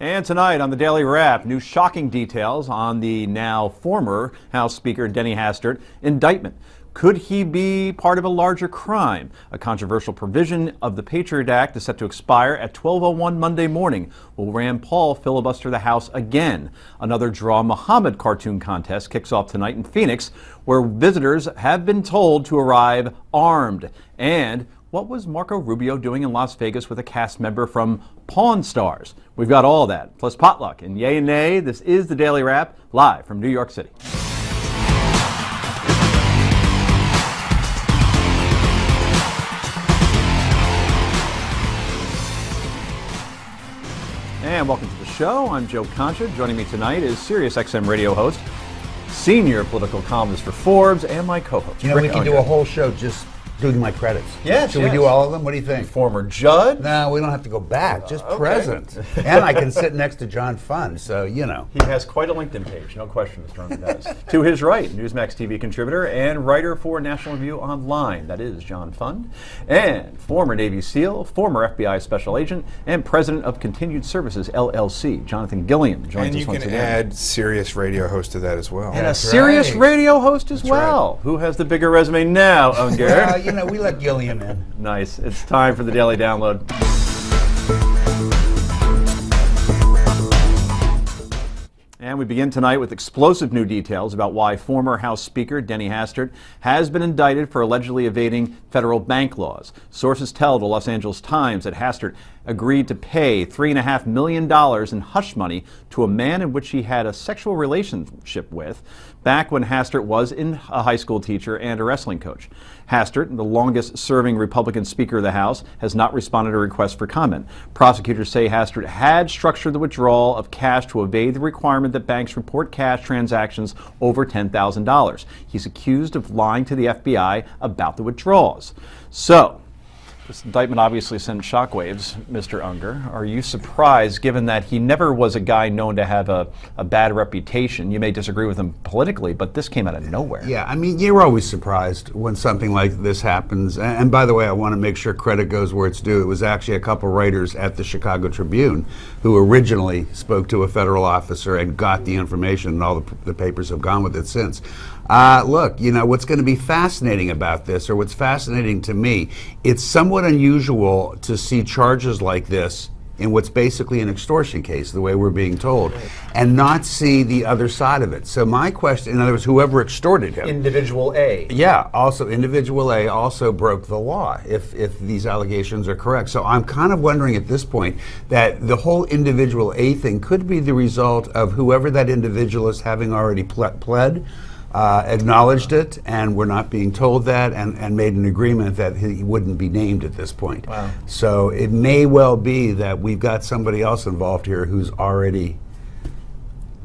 And tonight on the Daily Wrap, new shocking details on the now former House Speaker Denny Hastert indictment. Could he be part of a larger crime? A controversial provision of the Patriot Act is set to expire at 12:01 Monday morning. Will Rand Paul filibuster the House again? Another Draw Muhammad cartoon contest kicks off tonight in Phoenix, where visitors have been told to arrive armed. And what was Marco Rubio doing in Las Vegas with a cast member from Pawn Stars? We've got all that, plus potluck and yay and nay. This is the Daily Wrap, live from New York City. And welcome to the show. I'm Joe Concha. Joining me tonight is Sirius XM radio host, senior political columnist for Forbes, and my co-host. You know, we can do a whole show just doing my credits. Yes. Should we do all of them? What do you think? Former judge. No, we don't have to go back. Just present. And I can sit next to John Fund, so you know. He has quite a LinkedIn page, no question, Mr. Unger does. To his right, Newsmax TV contributor and writer for National Review Online, that is John Fund, and former Navy SEAL, former FBI Special Agent, and president of Continued Services LLC, Jonathan Gilliam, joins us once again. And you can add Sirius radio host to that as well. And a Sirius radio host as well. Right. Who has the bigger resume now, Unger? You know, we let Gilliam in. Nice. It's time for the Daily Download. And we begin tonight with explosive new details about why former House Speaker Denny Hastert has been indicted for allegedly evading federal bank laws. Sources tell the Los Angeles Times that Hastert agreed to pay $3.5 million in hush money to a man in which he had a sexual relationship with back when Hastert was a high school teacher and a wrestling coach. Hastert, the longest-serving Republican Speaker of the House, has not responded to requests for comment. Prosecutors say Hastert had structured the withdrawal of cash to evade the requirement that banks report cash transactions over $10,000. He's accused of lying to the FBI about the withdrawals. So, this indictment obviously sent shockwaves, Mr. Unger. Are you surprised, given that he never was a guy known to have a bad reputation? You may disagree with him politically, but this came out of nowhere. Yeah, I mean, you're always surprised when something like this happens. And by the way, I want to make sure credit goes where it's due. It was actually a couple writers at the Chicago Tribune who originally spoke to a federal officer and got the information, and all the papers have gone with it since. Look, you know, what's going to be fascinating about this, or what's fascinating to me, it's somewhat unusual to see charges like this in what's basically an extortion case, the way we're being told, and not see the other side of it. So my question, in other words, whoever extorted him. Individual A. Yeah, also Individual A also broke the law, if these allegations are correct. So I'm kind of wondering at this point that the whole Individual A thing could be the result of whoever that individual is having already pled, acknowledged it, and we're not being told that, and made an agreement that he wouldn't be named at this point. Wow. So it may well be that we've got somebody else involved here who's already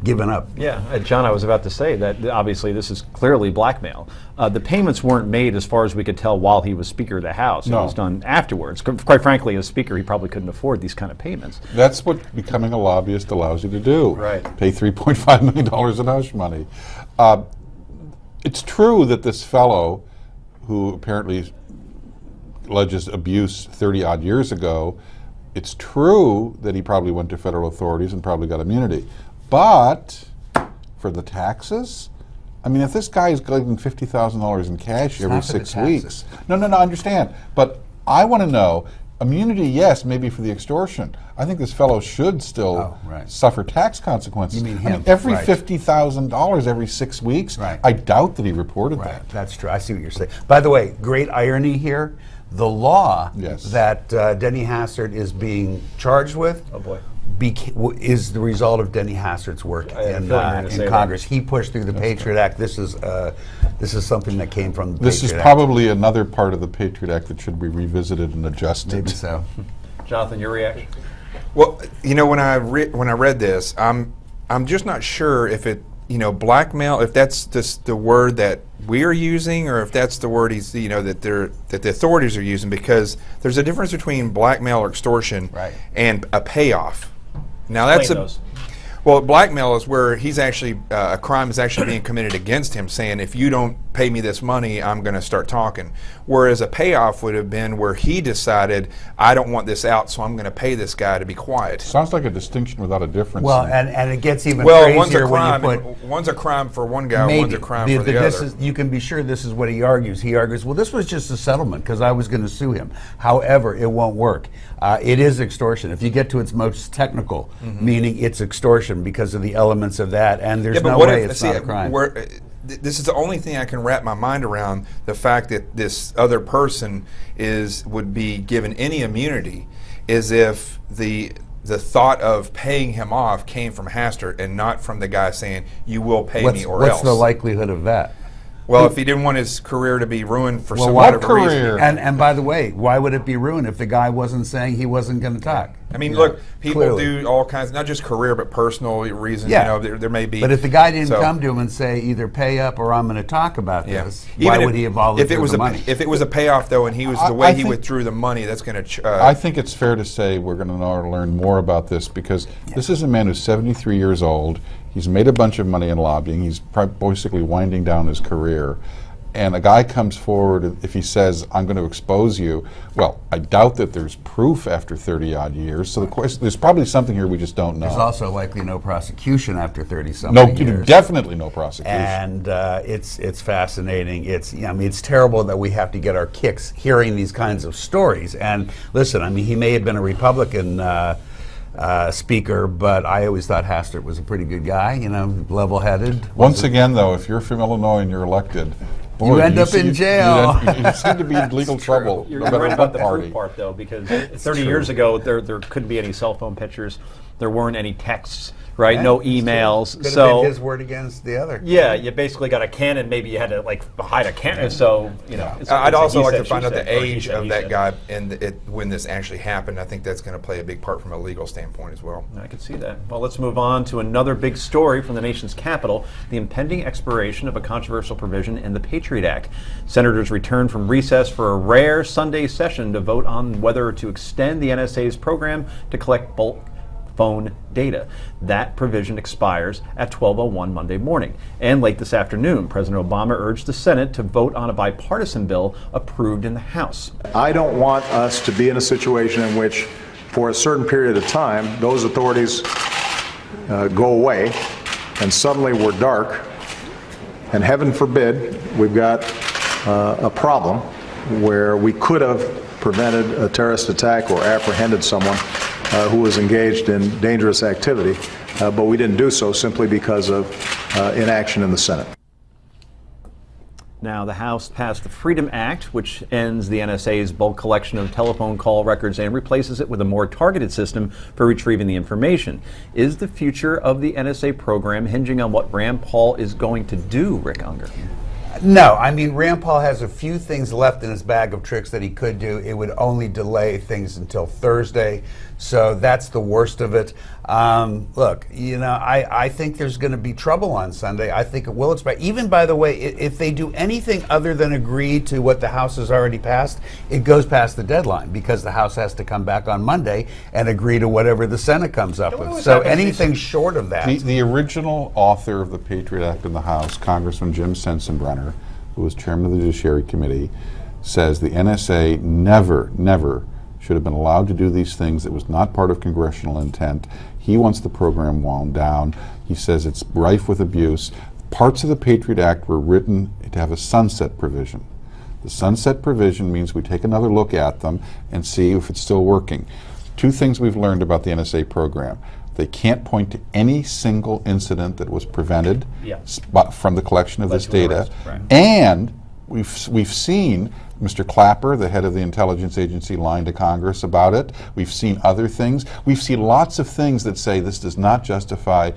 given up. Yeah, John, I was about to say that obviously this is clearly blackmail. The payments weren't made, as far as we could tell, while he was Speaker of the House. No. It was done afterwards. Quite frankly, as Speaker, he probably couldn't afford these kind of payments. That's what becoming a lobbyist allows you to do. Right. Pay $3.5 million in hush money. It's true that this fellow, who apparently alleges abuse 30-odd years ago, it's true that he probably went to federal authorities and probably got immunity. But for the taxes, I mean, if this guy is getting $50,000 in cash every 6 weeks. No, I understand. But I want to know, immunity, yes, maybe for the extortion. I think this fellow should still suffer tax consequences. You mean him? Every $50,000 every 6 weeks? Right. I doubt that he reported that. That's true. I see what you're saying. By the way, great irony here. The law that Denny Hastert is being charged with is the result of Denny Hastert's work in Congress. He pushed through the Patriot Act. This is something that came from the Patriot Act. This is probably another part of the Patriot Act that should be revisited and adjusted. Maybe so. Jonathan, your reaction? Well, you know, when I read this, I'm just not sure if it, you know, blackmail, if that's just the word that we're using, or if that's the word that the authorities are using, because there's a difference between blackmail or extortion and a payoff. Now that's Well, blackmail is where he's actually a crime is actually being committed against him, saying if you don't pay me this money, I'm going to start talking. Whereas a payoff would have been where he decided, I don't want this out, so I'm going to pay this guy to be quiet. Sounds like a distinction without a difference. Well, and it gets even One's a crazier crime. when you put One's a crime for one guy, maybe. one's a crime for the other. You can be sure this is what he argues. He argues, well, this was just a settlement because I was going to sue him. However, it won't work. It is extortion. If you get to its most technical, meaning it's extortion because of the elements of that, and there's no way it's not a crime. This is the only thing I can wrap my mind around, the fact that this other person would be given any immunity, is if the thought of paying him off came from Hastert and not from the guy saying, you will pay me or else. What's the likelihood of that? Well, if he didn't want his career to be ruined for some what whatever career? reason. And by the way, why would it be ruined if the guy wasn't saying he wasn't going to talk? I mean, look, people clearly. do all kinds, not just career, but personal reasons. Yeah. You know, there may be. But if the guy didn't so- come to him and say either pay up or I'm going to talk about Yeah. this, Even why if- would he have volunteered if it was the a, money? If it was a payoff, though, and he was the I way he think- withdrew the money, that's going to. I think it's fair to say we're going to learn more about this because this is a man who's 73 years old. He's made a bunch of money in lobbying. He's basically winding down his career. And a guy comes forward, if he says, I'm going to expose you, well, I doubt that there's proof after 30-odd years. So the question, there's probably something here we just don't know. There's also likely no prosecution after 30-something No, years. definitely no prosecution. And it's fascinating. It's terrible that we have to get our kicks hearing these kinds of stories. And listen, I mean, he may have been a Republican speaker, but I always thought Hastert was a pretty good guy. You know, level-headed. Once again, though, if you're from Illinois and you're elected, boy, You end up in jail. You seem to be in legal trouble. You're no matter right what about the party. proof part, though, because 30 years ago, there couldn't be any cell phone pictures. There weren't any texts, right? No emails. Could have So been his word against the other. yeah, you basically got a cannon. Maybe you had to like hide a cannon. So you know. I'd also like to she find out said, the or he age said, of he that said. guy and when this actually happened. I think that's going to play a big part from a legal standpoint as well. I can see that. Well, let's move on to another big story from the nation's capital, the impending expiration of a controversial provision in the Patriot Act. Senators returned from recess for a rare Sunday session to vote on whether to extend the NSA's program to collect bulk phone data. That provision expires at 12:01 Monday morning. And late this afternoon, President Obama urged the Senate to vote on a bipartisan bill approved in the House. I don't want us to be in a situation in which, for a certain period of time, those authorities go away and suddenly we're dark, and heaven forbid we've got a problem where we could have prevented a terrorist attack or apprehended someone who was engaged in dangerous activity, but we didn't do so simply because of inaction in the Senate. Now, the House passed the Freedom Act, which ends the NSA's bulk collection of telephone call records and replaces it with a more targeted system for retrieving the information. Is the future of the NSA program hinging on what Rand Paul is going to do, Rick Unger? No, I mean, Rand Paul has a few things left in his bag of tricks that he could do. It would only delay things until Thursday, so that's the worst of it. Look, you know, I think there's going to be trouble on Sunday. I think it will expire. Even, by the way, if they do anything other than agree to what the House has already passed, it goes past the deadline because the House has to come back on Monday and agree to whatever the Senate comes up with. So anything short of that. The original author of the Patriot Act in the House, Congressman Jim Sensenbrenner, who was chairman of the Judiciary Committee, says the NSA never should have been allowed to do these things. It was not part of congressional intent. He wants the program wound down. He says it's rife with abuse. Parts of the Patriot Act were written to have a sunset provision. The sunset provision means we take another look at them and see if it's still working. Two things we've learned about the NSA program. They can't point to any single incident that was prevented from the collection of this data. Right. And we've seen Mr. Clapper, the head of the intelligence agency, lying to Congress about it. We've seen other things. We've seen lots of things that say this does not justify,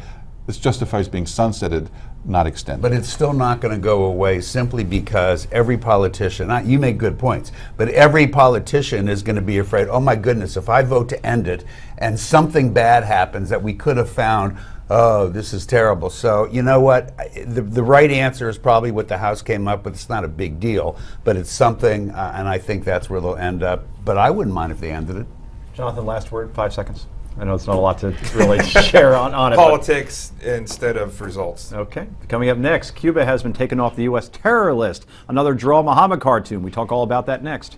this justifies being sunsetted, not extended. But it's still not going to go away simply because every politician, you make good points, but every politician is going to be afraid, oh my goodness, if I vote to end it and something bad happens that we could have found, oh, this is terrible. So you know what? The right answer is probably what the House came up with. It's not a big deal, but it's something, and I think that's where they'll end up. But I wouldn't mind if they ended it. Jonathan, last word, 5 seconds. I know it's not a lot to really share on it. Politics instead of results. Okay. Coming up next, Cuba has been taken off the U.S. terror list. Another Draw Muhammad cartoon. We talk all about that next.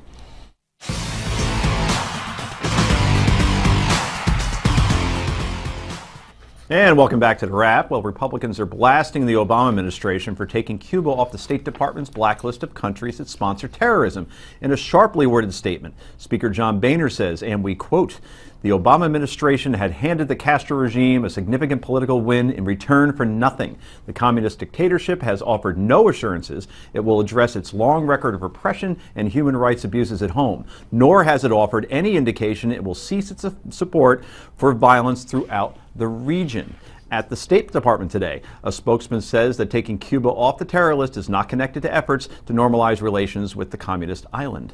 And welcome back to The Wrap. Well, Republicans are blasting the Obama administration for taking Cuba off the State Department's blacklist of countries that sponsor terrorism. In a sharply worded statement, Speaker John Boehner says, and we quote, "The Obama administration had handed the Castro regime a significant political win in return for nothing. The communist dictatorship has offered no assurances it will address its long record of repression and human rights abuses at home, nor has it offered any indication it will cease its support for violence throughout the region." At the State Department today, a spokesman says that taking Cuba off the terror list is not connected to efforts to normalize relations with the communist island.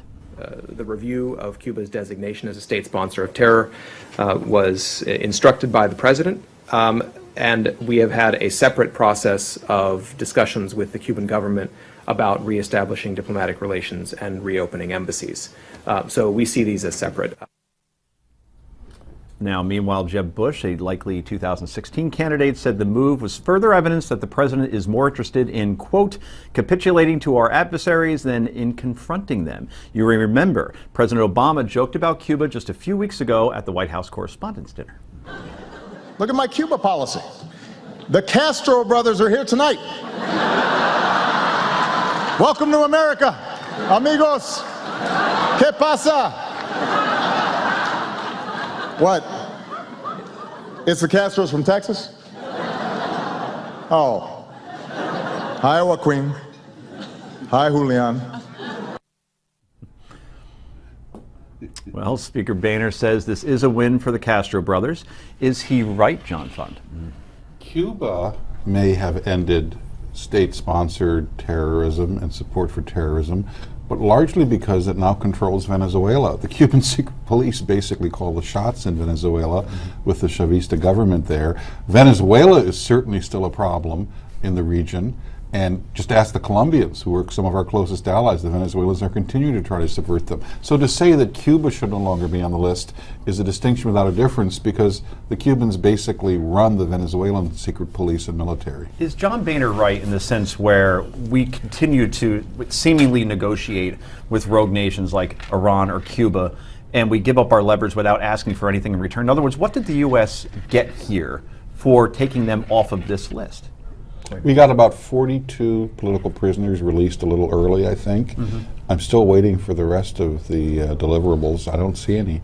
The review of Cuba's designation as a state sponsor of terror was instructed by the president, and we have had a separate process of discussions with the Cuban government about reestablishing diplomatic relations and reopening embassies. So we see these as separate. Now, meanwhile, Jeb Bush, a likely 2016 candidate, said the move was further evidence that the president is more interested in, quote, capitulating to our adversaries than in confronting them. You may remember, President Obama joked about Cuba just a few weeks ago at the White House Correspondents' Dinner. Look at my Cuba policy. The Castro brothers are here tonight. Welcome to America, amigos. ¿Qué pasa? What? It's the Castros from Texas? Oh. Hi, Joaquin. Hi, Julian. Well, Speaker Boehner says this is a win for the Castro brothers. Is he right, John Fund? Cuba may have ended state-sponsored terrorism and support for terrorism, but largely because it now controls Venezuela. The Cuban secret police basically call the shots in Venezuela with the Chavista government there. Venezuela is certainly still a problem in the region. And just ask the Colombians, who are some of our closest allies. The Venezuelans are continuing to try to subvert them. So to say that Cuba should no longer be on the list is a distinction without a difference, because the Cubans basically run the Venezuelan secret police and military. Is John Boehner right in the sense where we continue to seemingly negotiate with rogue nations like Iran or Cuba, and we give up our leverage without asking for anything in return? In other words, what did the U.S. get here for taking them off of this list? We got about 42 political prisoners released a little early, I think. I'm still waiting for the rest of the deliverables. I don't see any.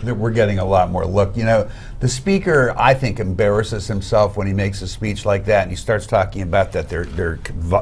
We're getting a lot more. Look, you know, the speaker, I think, embarrasses himself when he makes a speech like that and he starts talking about that they're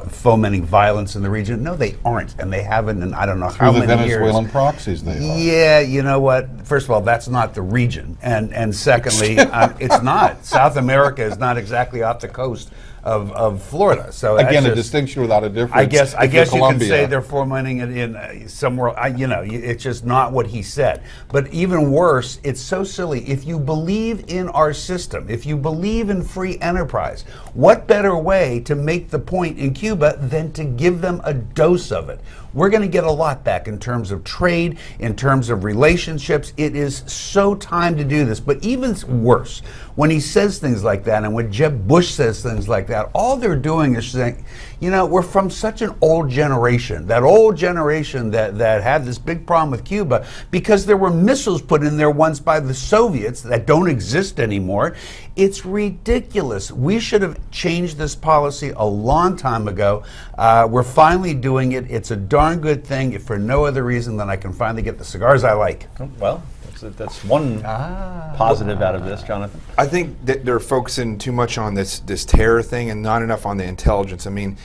fomenting violence in the region. No, they aren't, and they haven't in I don't know how many years. Venezuelan proxies they are. Yeah, you know what? First of all, that's not the region, and secondly, it's not. South America is not exactly off the coast of Florida. So again, a distinction without a difference. I guess you could say they're fomenting it in somewhere. It's just not what he said. But even worse, it's so silly. If you believe in our system, if you believe in free enterprise, what better way to make the point in Cuba than to give them a dose of it? We're going to get a lot back in terms of trade, in terms of relationships. It is so time to do this. But even worse, when he says things like that, and when Jeb Bush says things like that, all they're doing is saying, you know, we're from such an old generation, that had this big problem with Cuba because there were missiles put in there once by the Soviets that don't exist anymore. It's ridiculous. We should have changed this policy a long time ago. We're finally doing it. It's a darn good thing, if for no other reason than I can finally get the cigars I like. Well, that's one positive out of this, Jonathan. I think that they're focusing too much on this terror thing and not enough on the intelligence. I mean,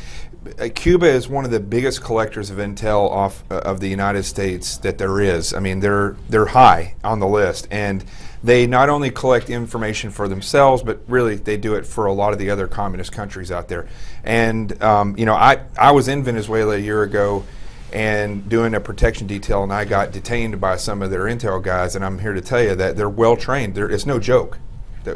Cuba is one of the biggest collectors of intel of the United States that there is. I mean, they're high on the list, and they not only collect information for themselves, but really they do it for a lot of the other communist countries out there. And you know, I was in Venezuela a year ago and doing a protection detail, and I got detained by some of their intel guys, and I'm here to tell you that they're well trained. It's no joke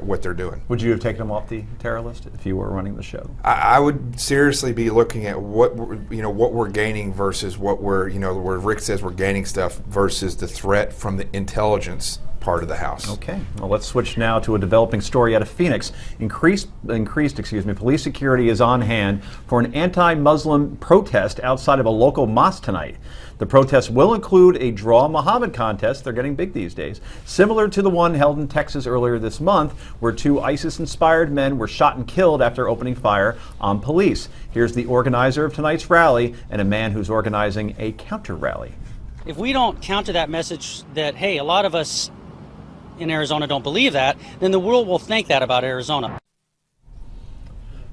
what they're doing. Would you have taken them off the terror list if you were running the show? I would seriously be looking at what we're gaining versus what we're, where Rick says we're gaining stuff versus the threat from the intelligence part of the House. Okay, well, let's switch now to a developing story out of Phoenix. Increased police security is on hand for an anti-Muslim protest outside of a local mosque tonight. The protest will include a Draw Muhammad contest, they're getting big these days, similar to the one held in Texas earlier this month, where 2 ISIS-inspired men were shot and killed after opening fire on police. Here's the organizer of tonight's rally and a man who's organizing a counter-rally. If we don't counter that message that, hey, a lot of us in Arizona don't believe that, then the world will think that about Arizona.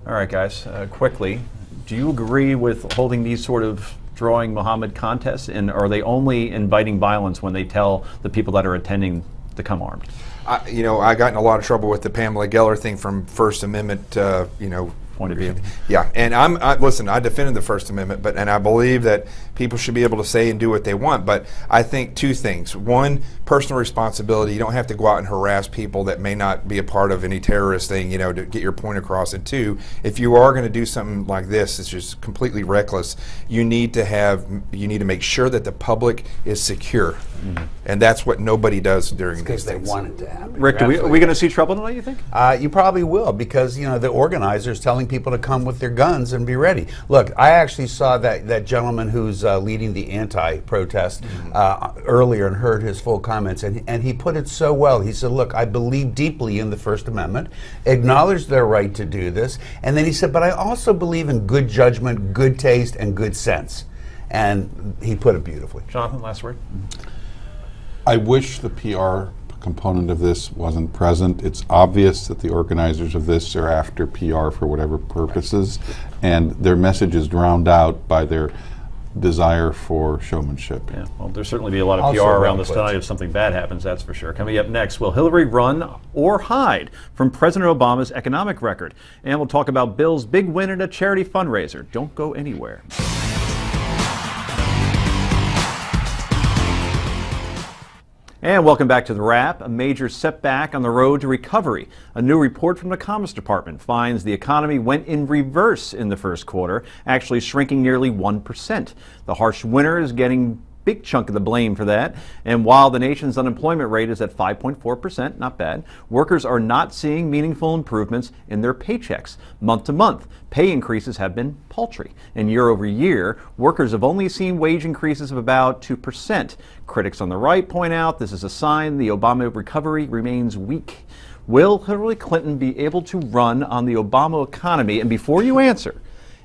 All right, guys, quickly, do you agree with holding these sort of drawing Muhammad contests, and are they only inviting violence when they tell the people that are attending to come armed? I got in a lot of trouble with the Pamela Geller thing from First Amendment, Point of view. Yeah, and listen, I defended the First Amendment, and I believe that people should be able to say and do what they want. But I think 2 things: one, personal responsibility. You don't have to go out and harass people that may not be a part of any terrorist thing, to get your point across. And 2, if you are going to do something like this, it's just completely reckless. You need to make sure that the public is secure, and that's what nobody does during these Because they things. want it to happen. Rick, are we going to see trouble tonight, you think? You probably will, because the organizers telling people to come with their guns and be ready. Look, I actually saw that gentleman who's leading the anti-protest earlier and heard his full comments, and he put it so well. He said, look, I believe deeply in the First Amendment, acknowledge their right to do this, and then he said, but I also believe in good judgment, good taste, and good sense. And he put it beautifully. Jonathan, last word? I wish the PR component of this wasn't present. It's obvious that the organizers of this are after PR for whatever purposes, and their message is drowned out by their desire for showmanship. Yeah, well, there'll certainly be a lot of Also PR around well this put. tonight if something bad happens, that's for sure. Coming up next, will Hillary run or hide from President Obama's economic record? And we'll talk about Bill's big win at a charity fundraiser. Don't go anywhere. And welcome back to The Wrap. A major setback on the road to recovery. A new report from the Commerce Department finds the economy went in reverse in the first quarter, actually shrinking nearly 1%. The harsh winter is getting big chunk of the blame for that. And while the nation's unemployment rate is at 5.4%, not bad, workers are not seeing meaningful improvements in their paychecks. Month to month, pay increases have been paltry. And year over year, workers have only seen wage increases of about 2%. Critics on the right point out this is a sign the Obama recovery remains weak. Will Hillary Clinton be able to run on the Obama economy? And before you answer,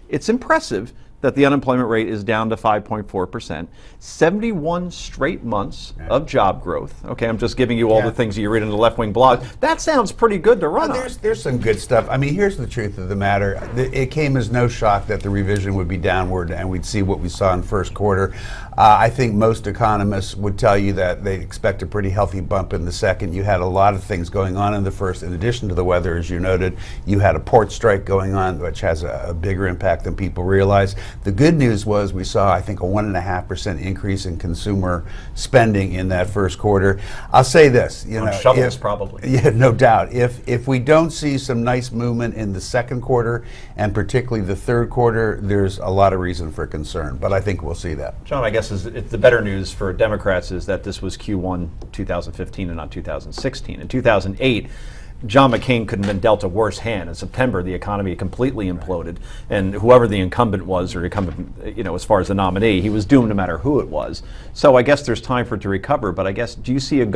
it's impressive that the unemployment rate is down to 5.4%, 71 straight months of job growth. Okay, I'm just giving you all the things you read in the left-wing blog. That sounds pretty good to run on. There's some good stuff. I mean, here's the truth of the matter. It came as no shock that the revision would be downward and we'd see what we saw in first quarter. I think most economists would tell you that they expect a pretty healthy bump in the second. You had a lot of things going on in the first. In addition to the weather, as you noted, you had a port strike going on, which has a bigger impact than people realize. The good news was we saw, I think, a 1.5% increase in consumer spending in that first quarter. I'll say this, Shovels, probably. Yeah, no doubt. If we don't see some nice movement in the second quarter, and particularly the third quarter, there's a lot of reason for concern. But I think we'll see that. John, I guess the better news for Democrats is that this was Q1 2015 and not 2016. In 2008, John McCain couldn't have been dealt a worse hand. In September, the economy completely imploded, and whoever the incumbent was, or incumbent, as far as the nominee, he was doomed no matter who it was. So I guess there's time for it to recover, but I guess, do you see it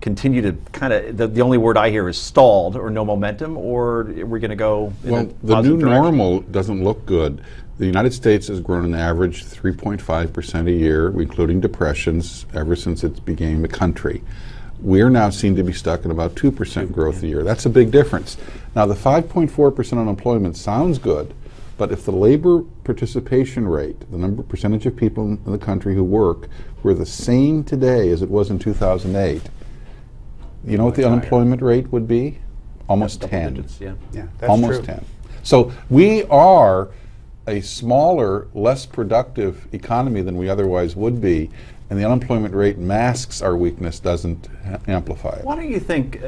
continue to kind of, the only word I hear is stalled or no momentum, or are we going to go in a The positive new direction? normal doesn't look good. The United States has grown an average 3.5% a year, including depressions, ever since it became a country. We're now seen to be stuck at about 2% growth a year. That's a big difference. Now, the 5.4% unemployment sounds good, but if the labor participation rate, the percentage of people in the country who work, were the same today as it was in 2008, you know what the unemployment rate would be? Almost 10. Digits, yeah. Yeah, that's Almost true. 10. So we are a smaller, less productive economy than we otherwise would be, and the unemployment rate masks our weakness, doesn't amplify it. Why don't you think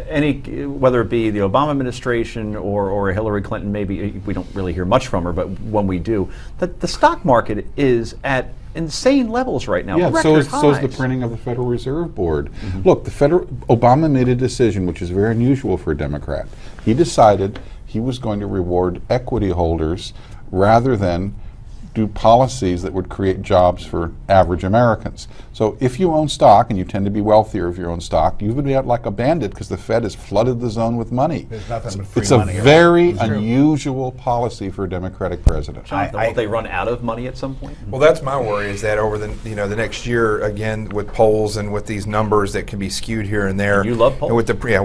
whether it be the Obama administration or Hillary Clinton, maybe we don't really hear much from her, but when we do, that the stock market is at insane levels right now. Yeah, record so is the highs. printing of the Federal Reserve Board. Look, Obama made a decision which is very unusual for a Democrat. He decided he was going to reward equity holders rather than do policies that would create jobs for average Americans. So if you own stock, and you tend to be wealthier if you own stock, you've been out like a bandit because the Fed has flooded the zone with money. There's nothing but free It's money a around. very It's true. unusual policy for a Democratic president. Jonathan, won't they run out of money at some point? Well, that's my worry, is that over the next year, again, with polls and with these numbers that can be skewed here and there. You love polls. And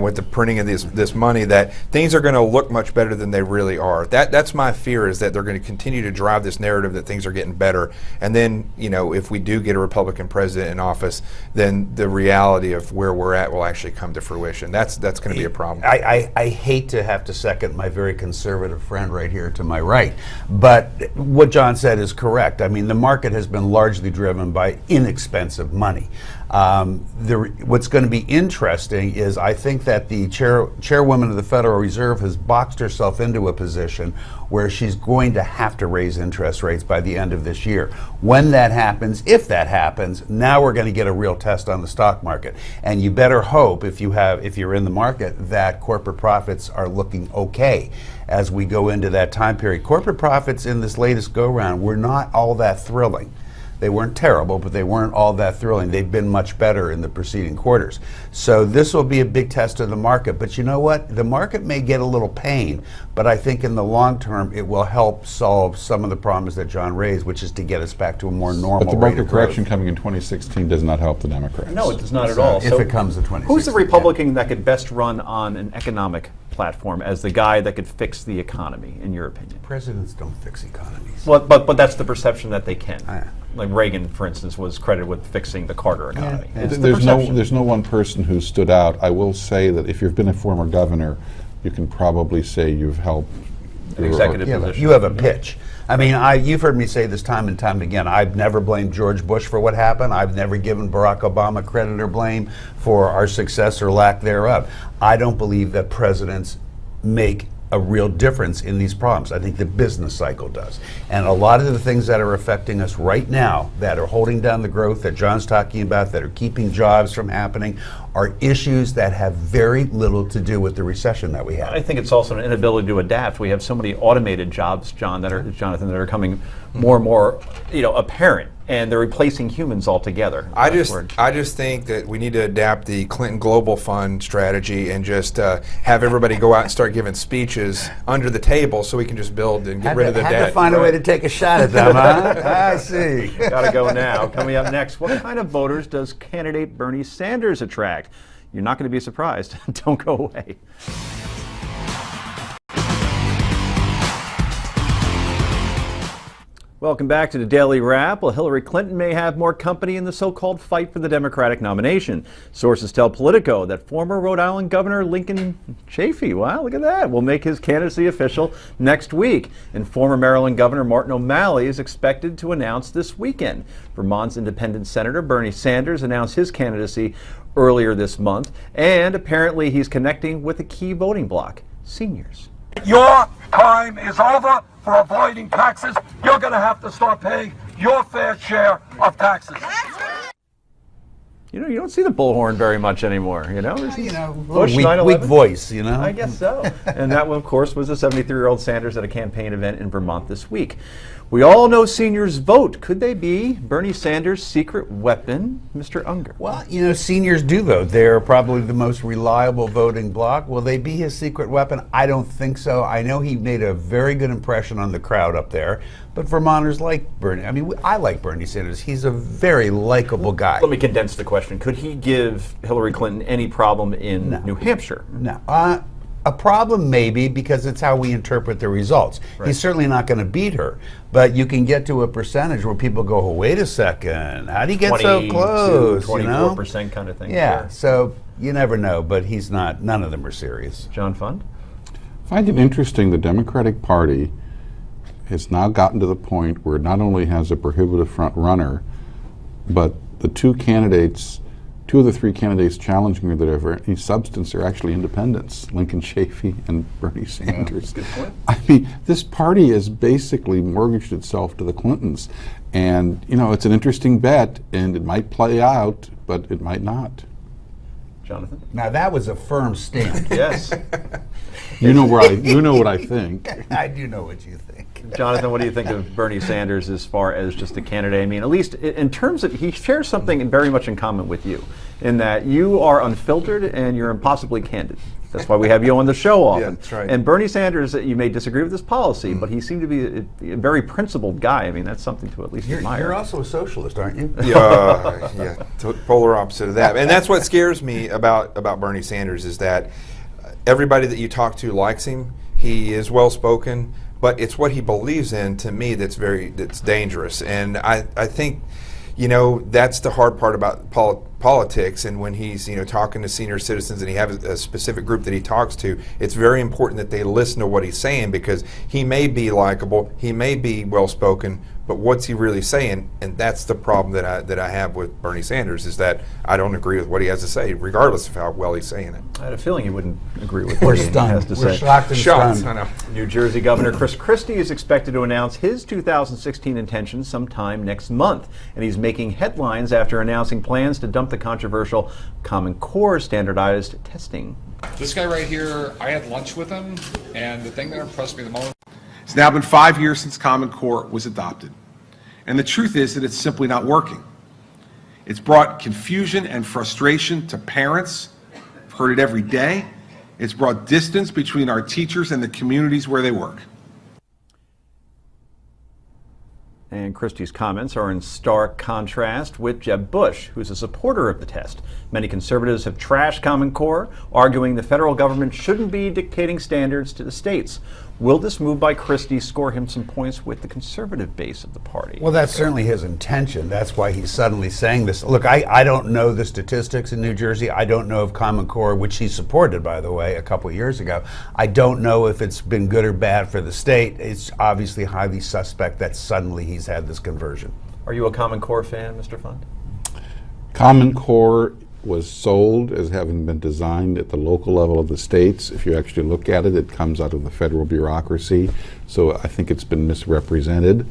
with the printing of this money, that things are going to look much better than they really are. That's my fear, is that they're going to continue to drive this narrative that things are getting better. And then, if we do get a Republican president in office, then the reality of where we're at will actually come to fruition. That's going to be a problem. I hate to have to second my very conservative friend right here to my right, but what John said is correct. I mean, the market has been largely driven by inexpensive money. What's going to be interesting is I think that the chairwoman of the Federal Reserve has boxed herself into a position where she's going to have to raise interest rates by the end of this year. When that happens, if that happens, now we're going to get a real test on the stock market. And you better hope, if you're in the market, that corporate profits are looking okay as we go into that time period. Corporate profits in this latest go-round were not all that thrilling. They weren't terrible, but they weren't all that thrilling. They've been much better in the preceding quarters. So this will be a big test of the market. But you know what? The market may get a little pain, but I think in the long term it will help solve some of the problems that John raised, which is to get us back to a more normal But the rate market of growth. correction coming in 2016 does not help the Democrats. No, it does not at all. If it comes in 2016. Who's the Republican that could best run on an economic platform as the guy that could fix the economy, in your opinion? Presidents don't fix economies. Well, but that's the perception that they can. Yeah. Like Reagan, for instance, was credited with fixing the Carter economy. Yeah. It's the There's perception. no one person who stood out. I will say that if you've been a former governor, you can probably say you've held An executive Yeah, but position. you have a pitch. I mean, you've heard me say this time and time again. I've never blamed George Bush for what happened. I've never given Barack Obama credit or blame for our success or lack thereof. I don't believe that presidents make a real difference in these problems. I think the business cycle does. And a lot of the things that are affecting us right now, that are holding down the growth that John's talking about, that are keeping jobs from happening, are issues that have very little to do with the recession that we I had. think it's also an inability to adapt. We have so many automated jobs, Jonathan, that are coming more and more, apparent, and they're replacing humans altogether. I just think that we need to adapt the Clinton Global Fund strategy and just have everybody go out and start giving speeches under the table so we can just build and get rid of the Had debt. to find a way to take a shot at them, huh? I see. Gotta go now. Coming up next, what kind of voters does candidate Bernie Sanders attract? You're not going to be surprised. Don't go away. Welcome back to the Daily Wrap. Well, Hillary Clinton may have more company in the so-called fight for the Democratic nomination. Sources tell Politico that former Rhode Island Governor Lincoln Chafee, wow, look at that, will make his candidacy official next week. And former Maryland Governor Martin O'Malley is expected to announce this weekend. Vermont's independent Senator Bernie Sanders announced his candidacy earlier this month, and apparently he's connecting with a key voting bloc, seniors. Your time is over for avoiding taxes. You're going to have to start paying your fair share of taxes. You don't see the bullhorn very much anymore, This is Bush, Weak 9/11. voice, I guess so. And that one, of course, was the 73-year-old Sanders at a campaign event in Vermont this week. We all know seniors vote. Could they be Bernie Sanders' secret weapon, Mr. Unger? Well, seniors do vote. They're probably the most reliable voting bloc. Will they be his secret weapon? I don't think so. I know he made a very good impression on the crowd up there, but Vermonters like Bernie. I mean, I like Bernie Sanders. He's a very likable guy. Let me condense the question. Could he give Hillary Clinton any problem in New Hampshire? No. A problem maybe, because it's how we interpret the results. Right. He's certainly not going to beat her, but you can get to a percentage where people go, oh, wait a second, how do you get so close? 24% kind of thing. Yeah, Sure. so you never know, but he's not, none of them are serious. John Fund? I find it interesting the Democratic Party has now gotten to the point where it not only has a prohibitive front runner, but the two candidates two of the three candidates challenging her that have any substance are actually independents, Lincoln Chafee and Bernie Sanders. Good point. I mean, this party has basically mortgaged itself to the Clintons. And, you know, it's an interesting bet, and it might play out, but it might not. Jonathan? Now that was a firm stand. Yes. You know what I think. I do know what you think. Jonathan, what do you think of Bernie Sanders as far as just a candidate? I mean, at least in terms of, he shares something very much in common with you, in that you are unfiltered and you're impossibly candid. That's why we have you on the show often. Yeah, that's right. And Bernie Sanders, you may disagree with his policy, but he seemed to be a very principled guy. I mean, that's something to at least admire. You're also a socialist, aren't you? Yeah, polar opposite of that. And that's what scares me about Bernie Sanders is that everybody that you talk to likes him. He is well spoken, but it's what he believes in to me that's dangerous. And I think, you know, that's the hard part about politics. And when he's, you know, talking to senior citizens and he has a specific group that he talks to, it's very important that they listen to what he's saying, because he may be likable, he may be well spoken, but what's he really saying? And that's the problem that I have with Bernie Sanders, is that I don't agree with what he has to say, regardless of how well he's saying it. I had a feeling you wouldn't agree with We're what he stunned. has to We're say. shocked and Shocked, stunned. I know. New Jersey Governor Chris Christie is expected to announce his 2016 intentions sometime next month, and he's making headlines after announcing plans to dump the controversial Common Core standardized testing. This guy right here, I had lunch with him, and the thing that impressed me the most. It's now been 5 years since Common Core was adopted, and the truth is that it's simply not working. It's brought confusion and frustration to parents. I've heard it every day. It's brought distance between our teachers and the communities where they work. And Christie's comments are in stark contrast with Jeb Bush, who's a supporter of the test. Many conservatives have trashed Common Core, arguing the federal government shouldn't be dictating standards to the states. Will this move by Christie score him some points with the conservative base of the party? Well, that's certainly his intention. That's why he's suddenly saying this. Look, I don't know the statistics in New Jersey. I don't know if Common Core, which he supported, by the way, a couple of years ago, I don't know if it's been good or bad for the state. It's obviously highly suspect that suddenly he's had this conversion. Are you a Common Core fan, Mr. Fund? Common Core was sold as having been designed at the local level of the states. If you actually look at it, it comes out of the federal bureaucracy. So I think it's been misrepresented.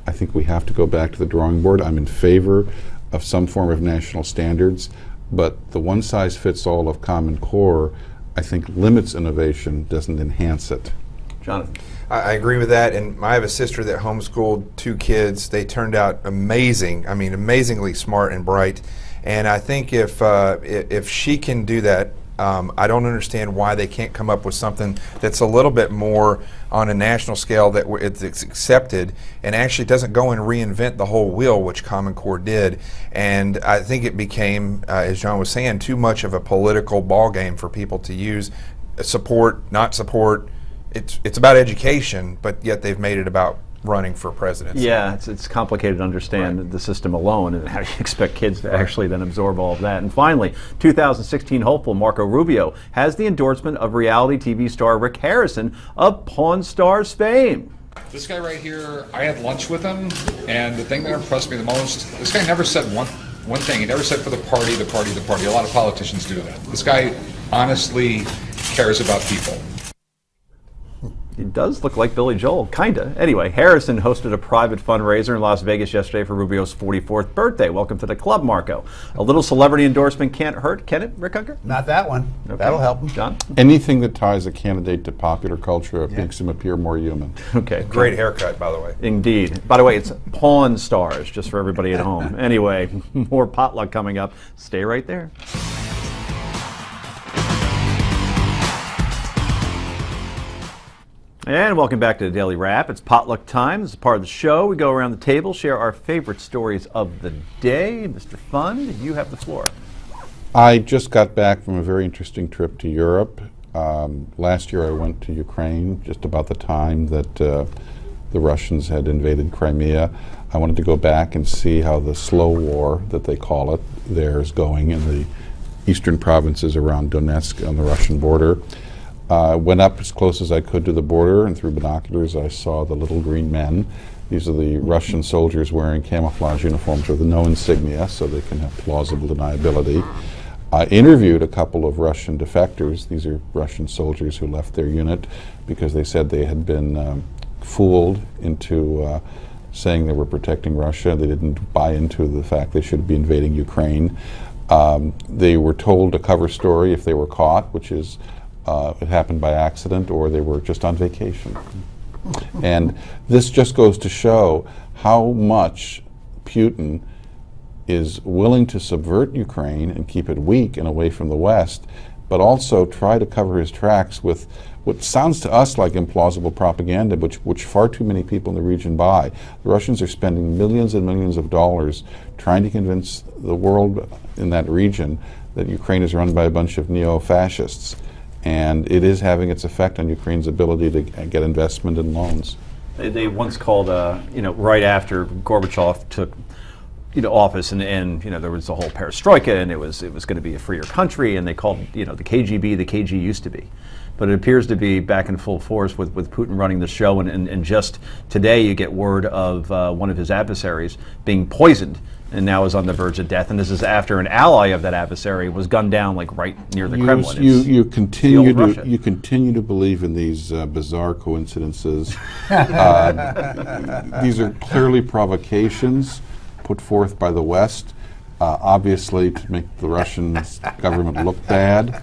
I think we have to go back to the drawing board. I'm in favor of some form of national standards, but the one-size-fits-all of Common Core, I think, limits innovation, doesn't enhance it. Jonathan? I agree with that, and I have a sister that homeschooled 2 kids. They turned out amazing. I mean, amazingly smart and bright. And I think if she can do that, I don't understand why they can't come up with something that's a little bit more on a national scale that it's accepted and actually doesn't go and reinvent the whole wheel, which Common Core did. And I think it became, as John was saying, too much of a political ball game for people to use. Support, not support. It's about education, but yet they've made it about running for presidency. Yeah, it's complicated to understand the system alone, and how do you expect kids to actually then absorb all of that. And finally, 2016 hopeful Marco Rubio has the endorsement of reality TV star Rick Harrison of Pawn Stars fame. This guy right here, I had lunch with him, and the thing that impressed me the most, this guy never said one thing. He never said for the party, the party, the party. A lot of politicians do that. This guy honestly cares about people. He does look like Billy Joel, kinda. Anyway, Harrison hosted a private fundraiser in Las Vegas yesterday for Rubio's 44th birthday. Welcome to the club, Marco. A little celebrity endorsement can't hurt, can it, Rick Hunker? Not that one. Okay. That'll help him. John? Anything that ties a candidate to popular culture makes him appear more human. Okay. Great haircut, by the way. Indeed. By the way, it's Pawn Stars, just for everybody at home. Anyway, more potluck coming up. Stay right there. And welcome back to the Daily Wrap. It's potluck time. This is part of the show. We go around the table, share our favorite stories of the day. Mr. Fund, you have the floor. I just got back from a very interesting trip to Europe. Last year I went to Ukraine just about the time that the Russians had invaded Crimea. I wanted to go back and see how the slow war, that they call it, there is going in the eastern provinces around Donetsk on the Russian border. Went up as close as I could to the border, and through binoculars I saw the little green men These are the Russian soldiers wearing camouflage uniforms with no insignia, so they can have plausible deniability. I interviewed a couple of Russian defectors. These are Russian soldiers who left their unit because they said they had been fooled into saying they were protecting Russia. They didn't buy into the fact they should be invading Ukraine. They were told a cover story if they were caught, which is it happened by accident, or they were just on vacation. And this just goes to show how much Putin is willing to subvert Ukraine and keep it weak and away from the West, but also try to cover his tracks with what sounds to us like implausible propaganda, which far too many people in the region buy. The Russians are spending millions and millions of dollars trying to convince the world in that region that Ukraine is run by a bunch of neo-fascists. And it is having its effect on Ukraine's ability to get investment and loans. They once called, right after Gorbachev took office, and there was the whole perestroika, and it was going to be a freer country, and they called the KGB the KG used to be. But it appears to be back in full force with Putin running the show, and just today you get word of one of his adversaries being poisoned and now is on the verge of death. And this is after an ally of that adversary was gunned down right near the Kremlin. You continue to believe in these bizarre coincidences. These are clearly provocations put forth by the West, obviously to make the Russian government look bad.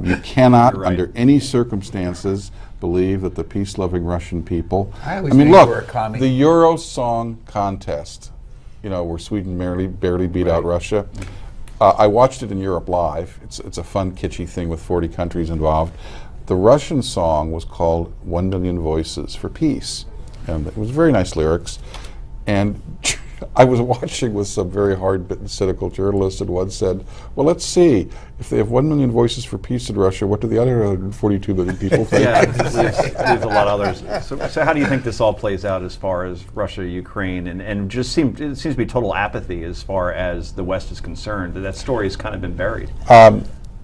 You cannot, under any circumstances, believe that the peace-loving Russian people. I mean, look, the Euro Song Contest, where Sweden barely beat out Russia. I watched it in Europe Live. It's a fun, kitschy thing with 40 countries involved. The Russian song was called 1 Million Voices for Peace, and it was very nice lyrics. And I was watching with some very hard-bitten, cynical journalists, and one said, well, let's see. If they have 1 million voices for peace in Russia, what do the other 142 million people think? Yeah, there's a lot of others. So how do you think this all plays out as far as Russia, Ukraine, and it seems to be total apathy as far as the West is concerned? That story has kind of been buried.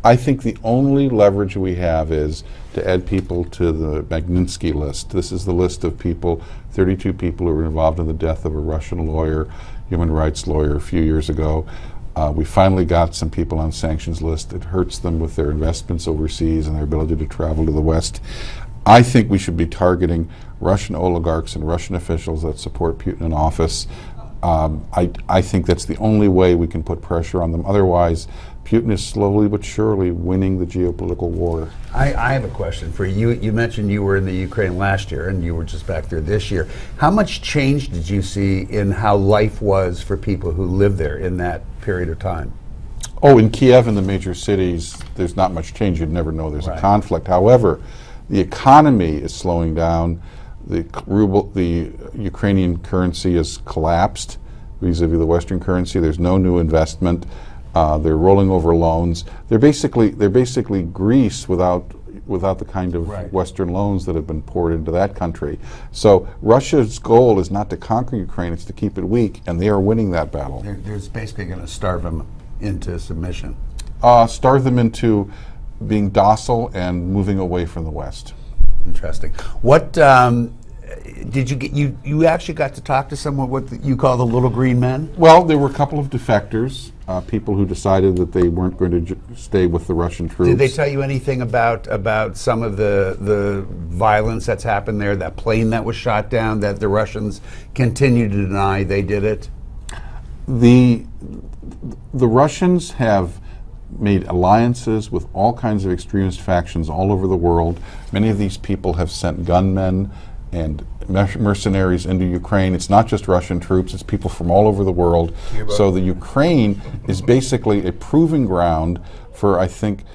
I think the only leverage we have is to add people to the Magnitsky list. This is the list of 32 people who were involved in the death of a Russian lawyer, human rights lawyer, a few years ago. We finally got some people on sanctions list. It hurts them with their investments overseas and their ability to travel to the West. I think we should be targeting Russian oligarchs and Russian officials that support Putin in office. I think that's the only way we can put pressure on them. Otherwise, Putin is slowly but surely winning the geopolitical war. I have a question for you. You mentioned you were in the Ukraine last year and you were just back there this year. How much change did you see in how life was for people who lived there in that period of time? Oh, in Kiev and the major cities, there's not much change. You'd never know there's a conflict. However, the economy is slowing down. The ruble, the Ukrainian currency has collapsed vis-a-vis the Western currency. There's no new investment. They're rolling over loans. They're basically Greece without the kind of Western loans that have been poured into that country. So Russia's goal is not to conquer Ukraine; it's to keep it weak, and they are winning that battle. They're basically going to starve them into submission. Starve them into being docile and moving away from the West. Interesting. What did you get? You actually got to talk to someone what you call the little green men? Well, there were a couple of defectors, people who decided that they weren't going to stay with the Russian troops. Did they tell you anything about some of the violence that's happened there? That plane that was shot down, that the Russians continue to deny they did it? The Russians have made alliances with all kinds of extremist factions all over the world. Many of these people have sent gunmen and mercenaries into Ukraine. It's not just Russian troops, it's people from all over the world. Cuba. So the Ukraine is basically a proving ground for, I think,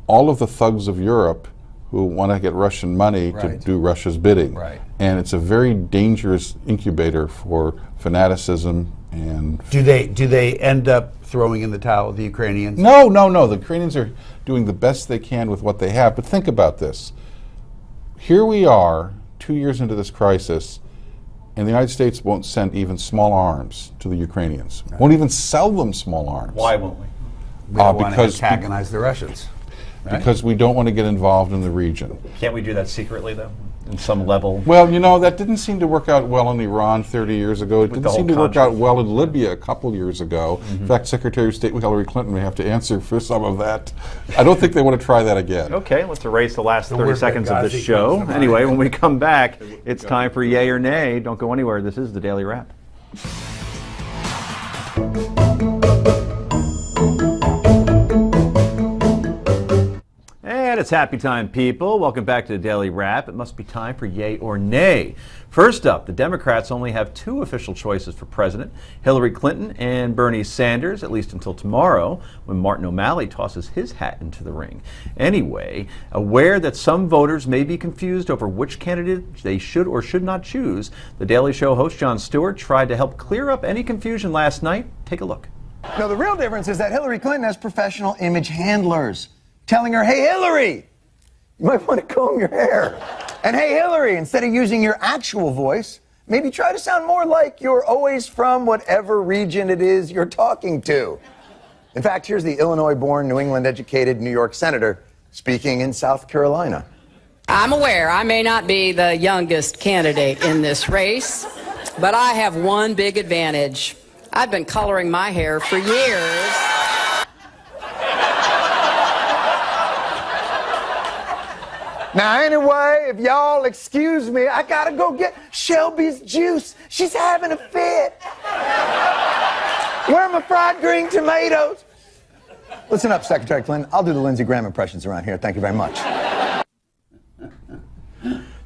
all of the thugs of Europe who want to get Russian money to do Russia's bidding. And it's a very dangerous incubator for fanaticism. And do they end up throwing in the towel, the Ukrainians? No. The Ukrainians are doing the best they can with what they have. But think about this. Here we are, 2 years into this crisis, and the United States won't send even small arms to the Ukrainians. Won't even sell them small arms. Why won't we? We don't want to antagonize the Russians. Because we don't want to get involved in the region. Can't we do that secretly, though? in some level. Well, you know, that didn't seem to work out well in Iran 30 years ago. It With didn't the seem to whole work out country. well in Libya a couple years ago. In fact, Secretary of State Hillary Clinton may have to answer for some of that. I don't think they want to try that again. Okay, let's erase the last 30 word seconds of this Benghazi show. comes to Anyway, when we come back, it's time for Yay or Nay. Don't go anywhere. This is the Daily Wrap. And it's happy time, people. Welcome back to the Daily Wrap. It must be time for Yay or Nay. First up, the Democrats only have two official choices for president, Hillary Clinton and Bernie Sanders, at least until tomorrow, when Martin O'Malley tosses his hat into the ring. Anyway, aware that some voters may be confused over which candidate they should or should not choose, the Daily Show host Jon Stewart tried to help clear up any confusion last night. Take a look. No, the real difference is that Hillary Clinton has professional image handlers telling her, hey, Hillary, you might want to comb your hair. And hey, Hillary, instead of using your actual voice, maybe try to sound more like you're always from whatever region it is you're talking to. In fact, here's the Illinois-born, New England-educated New York senator speaking in South Carolina. I'm aware I may not be the youngest candidate in this race, but I have one big advantage. I've been coloring my hair for years. Now, anyway, if y'all excuse me, I gotta go get Shelby's juice. She's having a fit. Where are my fried green tomatoes? Listen up, Secretary Clinton. I'll do the Lindsey Graham impressions around here. Thank you very much.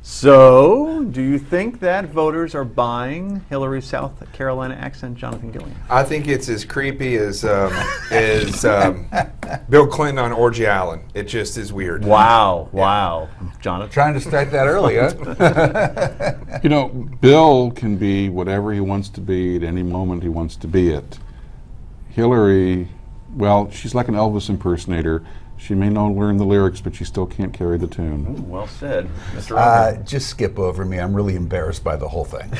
So, do you think that voters are buying Hillary's South Carolina accent, Jonathan Gillian? I think it's as creepy as Bill Clinton on Orgy Island. It just is weird. Wow, wow. Jonathan? Trying to start that early, huh? You know, Bill can be whatever he wants to be at any moment he wants to be it. Hillary, well, she's like an Elvis impersonator. She may not learn the lyrics, but she still can't carry the tune. Ooh, well said. Mr. Roger. Just skip over me. I'm really embarrassed by the whole thing.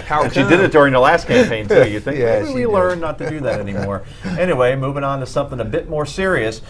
How And she did it during the last campaign, too. You think, Yeah, maybe she we did. learned not to do that anymore. Anyway, moving on to something a bit more serious.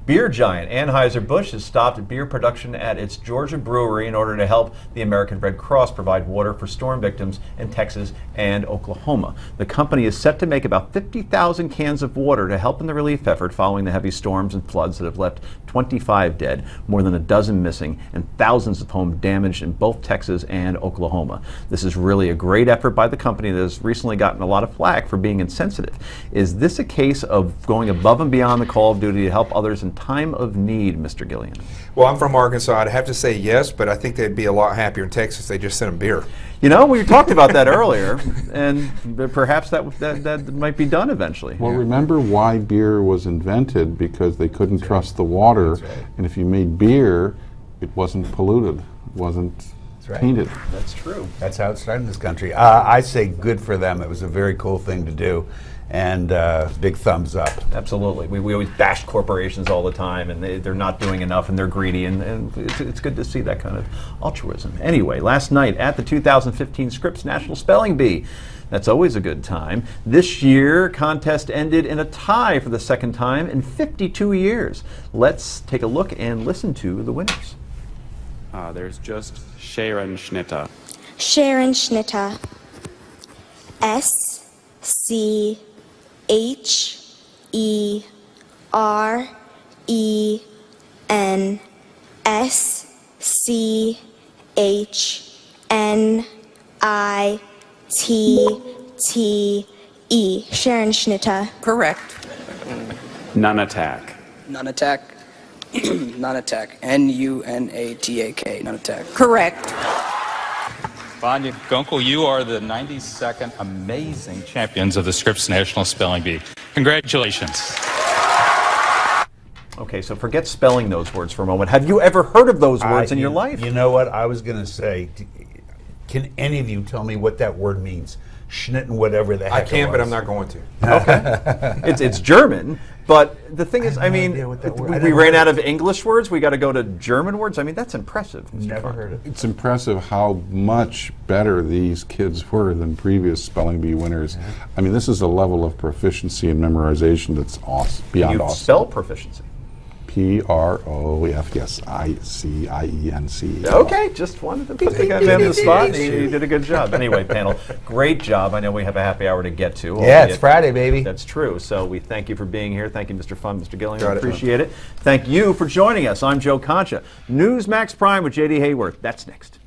Beer giant Anheuser-Busch has stopped beer production at its Georgia brewery in order to help the American Red Cross provide water for storm victims in Texas and Oklahoma. The company is set to make about 50,000 cans of water to help in the relief effort following the heavy storms and floods that have left 25 dead, more than a dozen missing, and thousands of homes damaged in both Texas and Oklahoma. This is really a great effort by the company that has recently gotten a lot of flack for being insensitive. Is this a case of going above and beyond the call of duty to help others in time of need, Mr. Gillian? Well, I'm from Arkansas. I'd have to say yes, but I think they'd be a lot happier in Texas. They just sent them beer. You know, we talked about that earlier, and perhaps that might be done eventually. Well, remember why beer was invented? Because they couldn't trust the water, and if you made beer, it wasn't polluted, it wasn't tainted. That's true. That's how it started in this country. I say good for them. It was a very cool thing to do, and big thumbs up. Absolutely. We always bash corporations all the time, and they're not doing enough, and they're greedy, and it's good to see that kind of altruism. Anyway, last night at the 2015 Scripps National Spelling Bee, that's always a good time. This year, contest ended in a tie for the second time in 52 years. Let's take a look and listen to the winners. There's just Sharon Schnitter. Sharon Schnitter. SCHERENSCHNITTE. Sharon Schnitter. Correct. Nunatak. Nunatak. Nunatak. Nunatak. Nunatak. Correct. Vanya Gunkel, you are the 92nd amazing champions of the Scripps National Spelling Bee. Congratulations. Okay, so forget spelling those words for a moment. Have you ever heard of those words in your life? You know what? I was going to say, can any of you tell me what that word means? Schnitten, whatever the heck I can, it but was. I'm not going to. Okay. It's German, but the thing is, I mean, we ran out of English words. We got to go to German words. I mean, that's impressive. Never heard of it. It's impressive how much better these kids were than previous spelling bee winners. I mean, this is a level of proficiency and memorization that's awesome, beyond You awesome. spell proficiency. P-R-O-F, yes, I-C-I-E-N-C. Okay, just wanted to put the guy on the spot. You did a good job. Anyway, panel, great job. I know we have a happy hour to get to. Yeah, it's Friday, baby. That's true. So we thank you for being here. Thank you, Mr. Fun, Mr. Gilliam. Got it. Appreciate it. Thank you for joining us. I'm Joe Concha. Newsmax Prime with J.D. Hayworth. That's next.